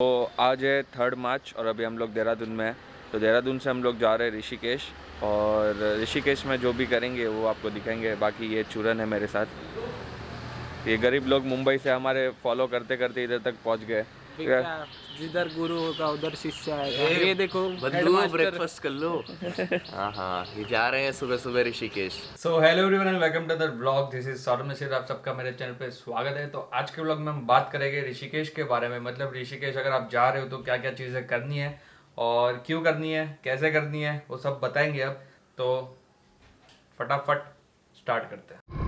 तो आज है 3 मार्च और अभी हम लोग देहरादून में हैं। तो देहरादून से हम लोग जा रहे हैं ऋषिकेश, और ऋषिकेश में जो भी करेंगे वो आपको दिखाएंगे। बाकी ये चूरन है मेरे साथ। ये गरीब लोग मुंबई से हमारे फॉलो करते करते इधर तक पहुंच गए। जिधर गुरु होगा उधर शिष्य आएगा। ये देखो बंधु ब्रेकफास्ट कर लो। हाँ, ये जा रहे हैं सुबह सुबह Rishikesh. So hello everyone and welcome to the blog. This is Saurabh Mishra, आप सबका मेरे चैनल पे स्वागत है। तो आज के ब्लॉग में हम बात करेंगे ऋषिकेश के बारे में। मतलब ऋषिकेश अगर आप जा रहे हो तो क्या क्या चीज़ें करनी है और क्यों करनी है, कैसे करनी है, वो सब बताएंगे अब। तो फटाफट स्टार्ट करते हैं।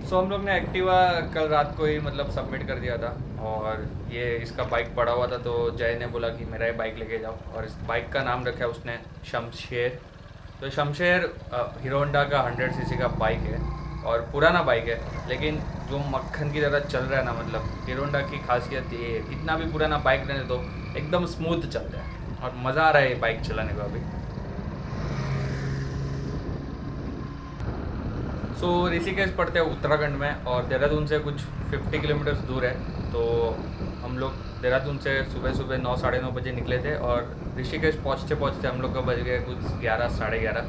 सो हम लोग ने एक्टिवा कल रात को ही मतलब सबमिट कर दिया था, और ये इसका बाइक पड़ा हुआ था। तो जय ने बोला कि मेरा ये बाइक लेके जाओ, और इस बाइक का नाम रखा है उसने शमशेर। तो शमशेर हीरो होंडा का 100 सीसी का बाइक है और पुराना बाइक है, लेकिन जो मक्खन की तरह चल रहा है ना। मतलब हीरो होंडा की खासियत ये है, कितना भी पुराना बाइक रहने दो एकदम स्मूथ चलता है और मज़ा आ रहा है ये बाइक चलाने का अभी। सो ऋषिकेश पड़ते हैं उत्तराखंड में, और देहरादून से कुछ 50 किलोमीटर्स दूर है। तो हम लोग देहरादून से सुबह सुबह 9 साढ़े 9 बजे निकले थे, और ऋषिकेश पहुँचते पहुँचते हम लोग का बज गए कुछ 11 साढ़े 11।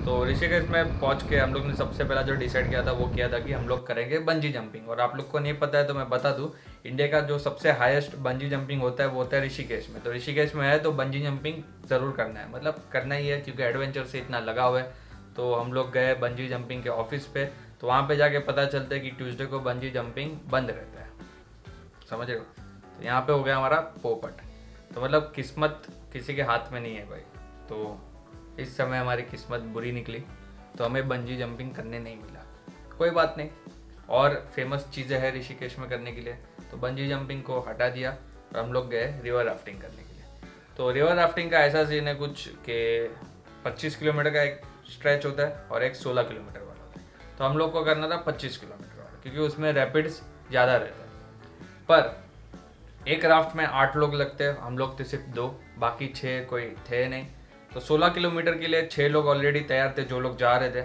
तो ऋषिकेश में पहुँच के हम लोग ने सबसे पहला जो डिसाइड किया था वो किया था कि हम लोग करेंगे बंजी जंपिंग। और आप लोग को नहीं पता है तो मैं बता दूँ, इंडिया का जो सबसे हाईएस्ट बंजी जंपिंग होता है वो होता है ऋषिकेश में। तो ऋषिकेश में है तो बंजी जंपिंग ज़रूर करना है, मतलब करना ही है, क्योंकि एडवेंचर से इतना लगाव है। तो हम लोग गए बंजी जंपिंग के ऑफिस पे। तो वहाँ पे जाके पता चलता है कि ट्यूसडे को बंजी जंपिंग बंद रहता है, समझ रहे हो। तो यहाँ पे हो गया हमारा पोपट। तो मतलब किस्मत किसी के हाथ में नहीं है भाई। तो इस समय हमारी किस्मत बुरी निकली, तो हमें बंजी जंपिंग करने नहीं मिला। कोई बात नहीं, और फेमस चीज़ें हैं ऋषिकेश में करने के लिए। तो बंजी जंपिंग को हटा दिया और हम लोग गए रिवर राफ्टिंग करने के लिए। तो रिवर राफ्टिंग का ऐसा सीन है कुछ कि 25 किलोमीटर का एक स्ट्रेच होता है और एक 16 किलोमीटर वाला होता है। तो हम लोग को करना था 25 किलोमीटर वाला, क्योंकि उसमें रैपिड्स ज़्यादा रहता है। पर एक राफ्ट में 8 लोग लगते हैं, हम लोग थे सिर्फ 2, बाकी 6 कोई थे नहीं। तो 16 किलोमीटर के लिए 6 लोग ऑलरेडी तैयार थे जो लोग जा रहे थे।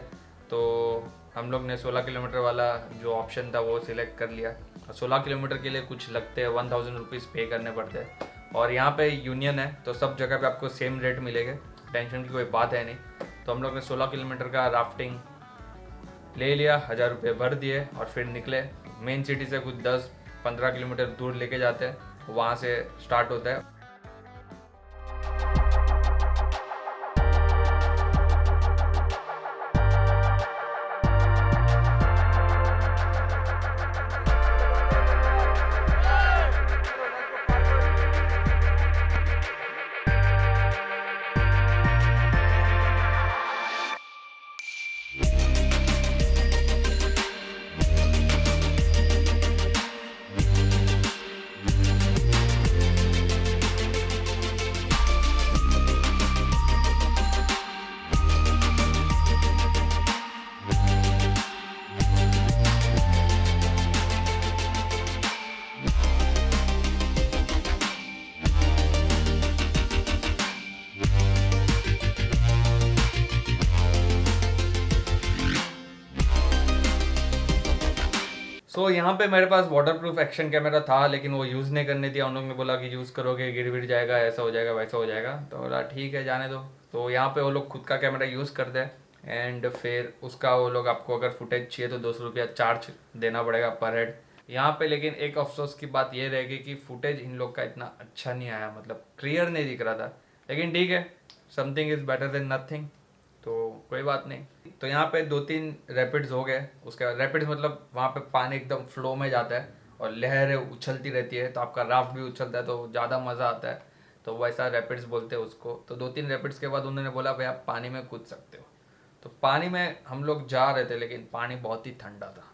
तो हम लोग ने 16 किलोमीटर वाला जो ऑप्शन था वो सिलेक्ट कर लिया। और 16 किलोमीटर के लिए कुछ लगते हैं 1000 रुपीज़ पे करने पड़ते हैं। और यहाँ पे यूनियन है तो सब जगह पे आपको सेम रेट मिलेगा, टेंशन की कोई बात है नहीं। तो हम लोग ने 16 किलोमीटर का राफ्टिंग ले लिया, 1000 रुपये भर दिए और फिर निकले। मेन सिटी से कुछ 10-15 किलोमीटर दूर लेके जाते हैं, वहाँ से स्टार्ट होता है। सो यहाँ पे मेरे पास वाटरप्रूफ एक्शन कैमरा था, लेकिन वो यूज़ नहीं करने दिया। उन लोगों ने बोला कि यूज़ करोगे गिर विर जाएगा, ऐसा हो जाएगा वैसा हो जाएगा। तो बोला ठीक है जाने दो। तो यहाँ पे वो लोग खुद का कैमरा यूज़ करते हैं, एंड फिर उसका वो लोग आपको अगर फुटेज चाहिए तो 200 रुपया चार्ज देना पड़ेगा पर हेड यहाँ पे। लेकिन एक अफसोस की बात ये रहेगी कि फुटेज इन लोग का इतना अच्छा नहीं आया, मतलब क्लियर नहीं दिख रहा था। लेकिन ठीक है, something is better than nothing, तो कोई बात नहीं। तो यहाँ पे 2-3 रैपिड्स हो गए। उसके बाद रैपिड्स मतलब वहाँ पे पानी एकदम फ्लो में जाता है और लहरें उछलती रहती है, तो आपका राफ्ट भी उछलता है, तो ज़्यादा मज़ा आता है। तो वैसा रैपिड्स बोलते हैं उसको। तो 2-3 रैपिड्स के बाद उन्होंने बोला भाई आप पानी में कूद सकते हो। तो पानी में हम लोग जा रहे थे, लेकिन पानी बहुत ही ठंडा था।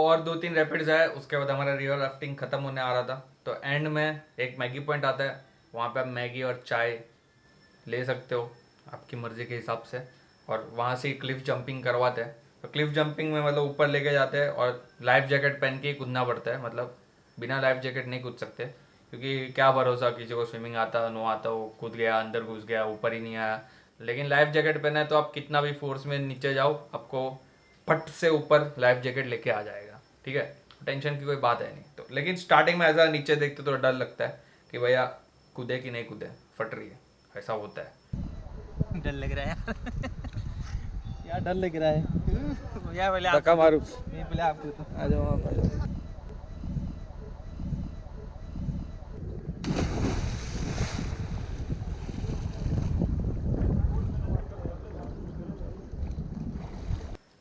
और 2-3 रैपिड्स है, उसके बाद हमारा रिवर राफ्टिंग खत्म होने आ रहा था। तो एंड में एक मैगी पॉइंट आता है, वहाँ पे आप मैगी और चाय ले सकते हो आपकी मर्ज़ी के हिसाब से। और वहाँ से क्लिफ जंपिंग करवाते हैं। तो क्लिफ जंपिंग में मतलब ऊपर लेके जाते हैं और लाइफ जैकेट पहन के ही कूदना पड़ता है। मतलब बिना लाइफ जैकेट नहीं कूद सकते, क्योंकि क्या भरोसा किसी को स्विमिंग आता नो आता, वो कूद गया, अंदर घुस गया, ऊपर ही नहीं आया। लेकिन लाइफ जैकेट पहना है तो आप कितना भी फोर्स में नीचे जाओ, आपको फट से ऊपर लाइफ जैकेट लेके आ जाएगा। ठीक है, टेंशन की कोई बात है नहीं। तो लेकिन स्टार्टिंग में ऐसा नीचे देखते तो डर लगता है कि भैया कूदे कि नहीं कूदे, फट रही है, ऐसा होता है। डर लग रहा है यार, डर लग रहा है यार। पहले धक्का मारू, नहीं, पहले आपको तो आ जाओ आप, आ जाओ।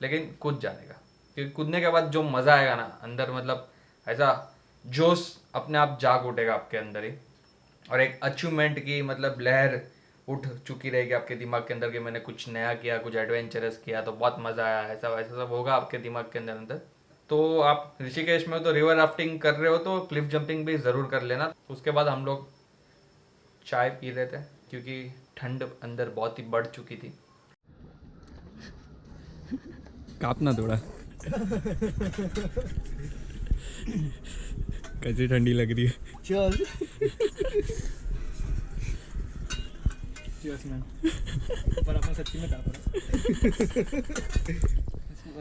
लेकिन कूद जाने का, क्योंकि कूदने के बाद जो मज़ा आएगा ना अंदर, मतलब ऐसा जोश अपने आप जाग उठेगा आपके अंदर ही। और एक अचीवमेंट की मतलब लहर उठ चुकी रहेगी आपके दिमाग के अंदर कि मैंने कुछ नया किया, कुछ एडवेंचरस किया, तो बहुत मज़ा आया, ऐसा वैसा सब होगा आपके दिमाग के अंदर। तो आप ऋषिकेश में तो रिवर राफ्टिंग कर रहे हो तो क्लिफ जंपिंग भी ज़रूर कर लेना। उसके बाद हम लोग चाय पी रहे थे, क्योंकि ठंड अंदर बहुत ही बढ़ चुकी थी। कापना थोड़ा कैसी ठंडी लग रही है। चल चीयर्स मैन। पर अपन सच्ची में काप रहा है।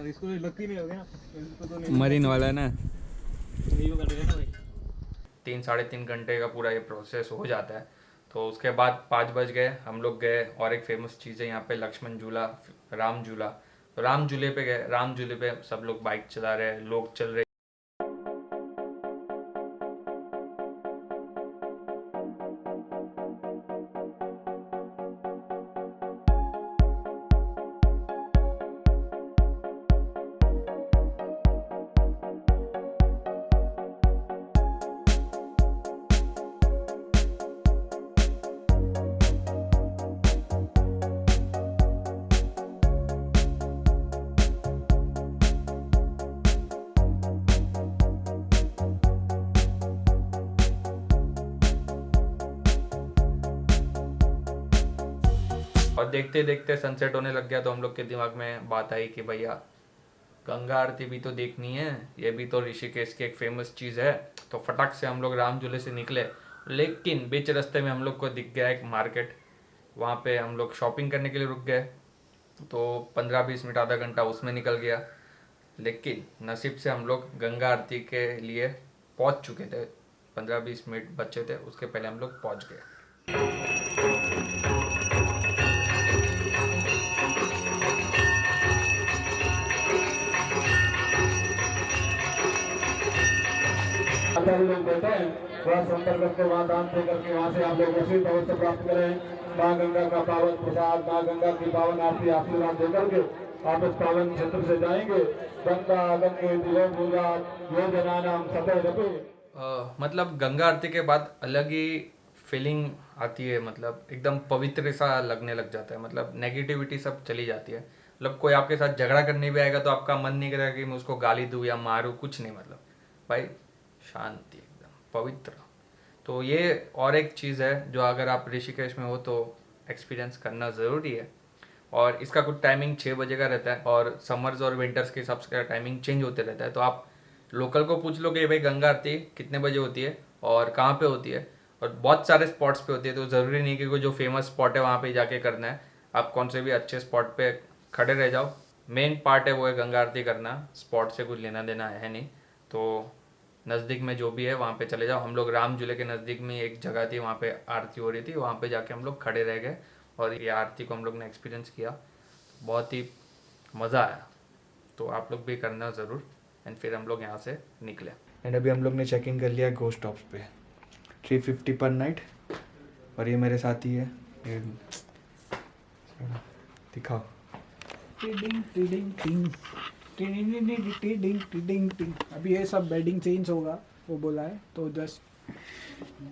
इसको लगती नहीं होगी ना, इसको तो नहीं मरीन वाला ना, नहीं वो कर रहे हैं ना भाई। 3-3.5 घंटे का पूरा ये प्रोसेस हो जाता है। तो उसके बाद 5 बज गए, हम लोग गए। और एक फेमस चीज़ है यहाँ पे, लक्ष्मण झूला, राम झूला। तो राम झूले पे गए। राम झूले पे सब लोग बाइक चला रहे हैं, लोग चल रहे। और देखते देखते सनसेट होने लग गया। तो हम लोग के दिमाग में बात आई कि भैया गंगा आरती भी तो देखनी है, ये भी तो ऋषिकेश की एक फेमस चीज़ है। तो फटाक से हम लोग राम झूले से निकले। लेकिन बीच रास्ते में हम लोग को दिख गया एक मार्केट, वहाँ पे हम लोग शॉपिंग करने के लिए रुक गए। तो 15-20 मिनट, आधा घंटा उसमें निकल गया। लेकिन नसीब से हम लोग गंगा आरती के लिए पहुँच चुके थे। 15-20 मिनट बचे थे, उसके पहले हम लोग पहुँच गए। लोग बैठे हैं, थोड़ा संपर्क करके वहाँ दान दे करके वहाँ से आप लोग रसीद अवश्य प्राप्त करें। माँ गंगा का पावन प्रसाद, माँ गंगा की पावन आरती आशीर्वाद दे करके आप इस पावन क्षेत्र से जाएंगे। गंगा गंगे दिलो भूला यो जनानाम सतैरपि। मतलब गंगा आरती के बाद अलग ही फीलिंग आती है, मतलब एकदम पवित्र सा लगने लग जाता है। मतलब नेगेटिविटी सब चली जाती है। मतलब कोई आपके साथ झगड़ा करने भी आएगा तो आपका मन नहीं करेगा कि मैं उसको गाली दूँ या मारूँ, कुछ नहीं। मतलब भाई शांति, एकदम पवित्र। तो ये और एक चीज़ है जो अगर आप ऋषिकेश में हो तो एक्सपीरियंस करना ज़रूरी है। और इसका कुछ टाइमिंग 6 बजे का रहता है, और समर्स और विंटर्स के हिसाब से टाइमिंग चेंज होते रहता है। तो आप लोकल को पूछ लो कि भाई गंगा आरती कितने बजे होती है और कहाँ पे होती है। और बहुत सारे स्पॉट्स पे होती है, तो ज़रूरी नहीं कि कोई जो फेमस स्पॉट है वहाँ पे जाके करना है। आप कौन से भी अच्छे स्पॉट पे खड़े रह जाओ। मेन पार्ट है वो है गंगा आरती करना, स्पॉट से कुछ लेना देना है नहीं। तो नज़दीक में जो भी है वहाँ पे चले जाओ। हम लोग राम झूले के नज़दीक में एक जगह थी, वहाँ पे आरती हो रही थी, वहाँ पे जाके हम लोग खड़े रह गए और ये आरती को हम लोग ने एक्सपीरियंस किया। बहुत ही मज़ा आया, तो आप लोग भी करना ज़रूर। एंड फिर हम लोग यहाँ से निकले एंड अभी हम लोग ने चेक इन कर लिया घोस्ट टॉप्स पे 350 पर नाइट। और ये मेरे साथ ही है, ये दिखाओ। अभी ये सब बेडिंग चेंज होगा, वो बोला है, तो जस्ट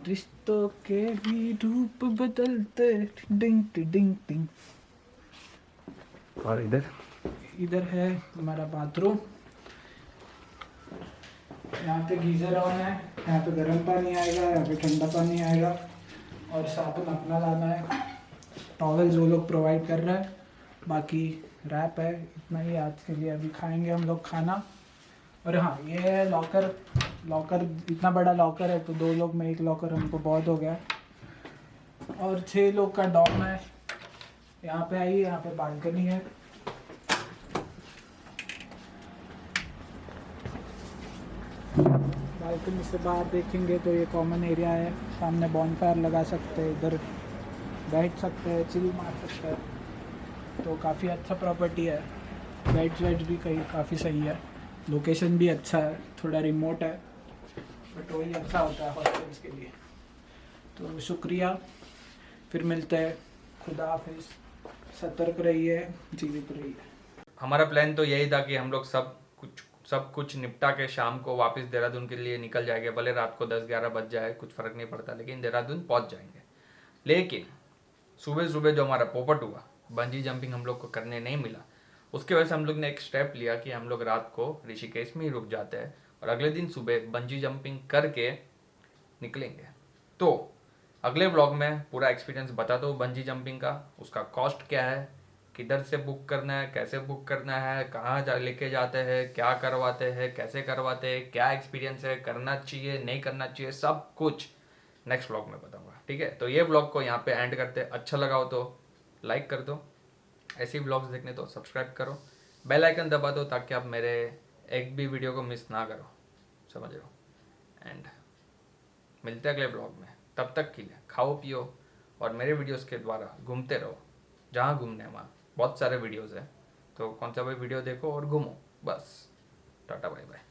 रिश्तों के भी रूप बदलते टिडिंग टिडिंग टिंग। और इधर है हमारा बाथरूम, यहाँ पे गीजर ऑन है, यहाँ पे गर्म पानी आएगा, यहाँ पे ठंडा पानी आएगा, और साबुन अपना लाना है। टॉवल्स वो लोग प्रोवाइड कर रहा है, बाकी रैप है। इतना ही आज के लिए। अभी खाएंगे हम लोग खाना। और हाँ, ये है लॉकर इतना बड़ा लॉकर है, तो 2 लोग में 1 लॉकर हमको बहुत हो गया। और 6 लोग का डॉर्म है। यहाँ पे आइए, यहाँ पे बालकनी है। बालकनी से बाहर देखेंगे तो ये कॉमन एरिया है, सामने बॉनफायर लगा सकते हैं, इधर बैठ सकते हैं, चिल मार सकते हैं। तो काफ़ी अच्छा प्रॉपर्टी है। बेड्स भी कहीं काफ़ी सही है, लोकेशन भी अच्छा है, थोड़ा रिमोट है, बट वही अच्छा होता है हॉस्टल्स के लिए। तो शुक्रिया, फिर मिलते हैं। खुदा हाफिज़, सतर्क रहिए, जीवित रहिए। हमारा प्लान तो यही था कि हम लोग सब कुछ निपटा के शाम को वापस देहरादून के लिए निकल जाएंगे। भले रात को 10-11 बज जाए, कुछ फ़र्क नहीं पड़ता, लेकिन देहरादून पहुंच जाएंगे। लेकिन सुबह सुबह जो हमारा पोपट हुआ, बंजी जंपिंग हम लोग को करने नहीं मिला। उसके वजह से हम लोग ने एक स्टेप लिया कि हम लोग रात को ऋषिकेश में ही रुक जाते हैं और अगले दिन सुबह बंजी जंपिंग करके निकलेंगे। तो अगले ब्लॉग में पूरा एक्सपीरियंस बताता हूँ बंजी जंपिंग का, उसका कॉस्ट क्या है, किधर से बुक करना है, कैसे बुक करना है, कहाँ लेके जाते हैं, क्या करवाते हैं, कैसे करवाते हैं, क्या एक्सपीरियंस है, करना चाहिए नहीं करना चाहिए, सब कुछ नेक्स्ट ब्लॉग में बताऊंगा। ठीक है, तो ये ब्लॉग को यहाँ पे एंड करते हैं। अच्छा लगा हो तो लाइक कर दो, ऐसे ही ब्लॉग्स देखने तो सब्सक्राइब करो, बेल आइकन दबा दो ताकि आप मेरे एक भी वीडियो को मिस ना करो, समझ रहे हो। एंड मिलते हैं अगले ब्लॉग में, तब तक के लिए खाओ पियो और मेरे वीडियोस के द्वारा घूमते रहो। जहाँ घूमने वहाँ बहुत सारे वीडियोस हैं, तो कौन सा भी वीडियो देखो और घूमो। बस टाटा बाय बाय।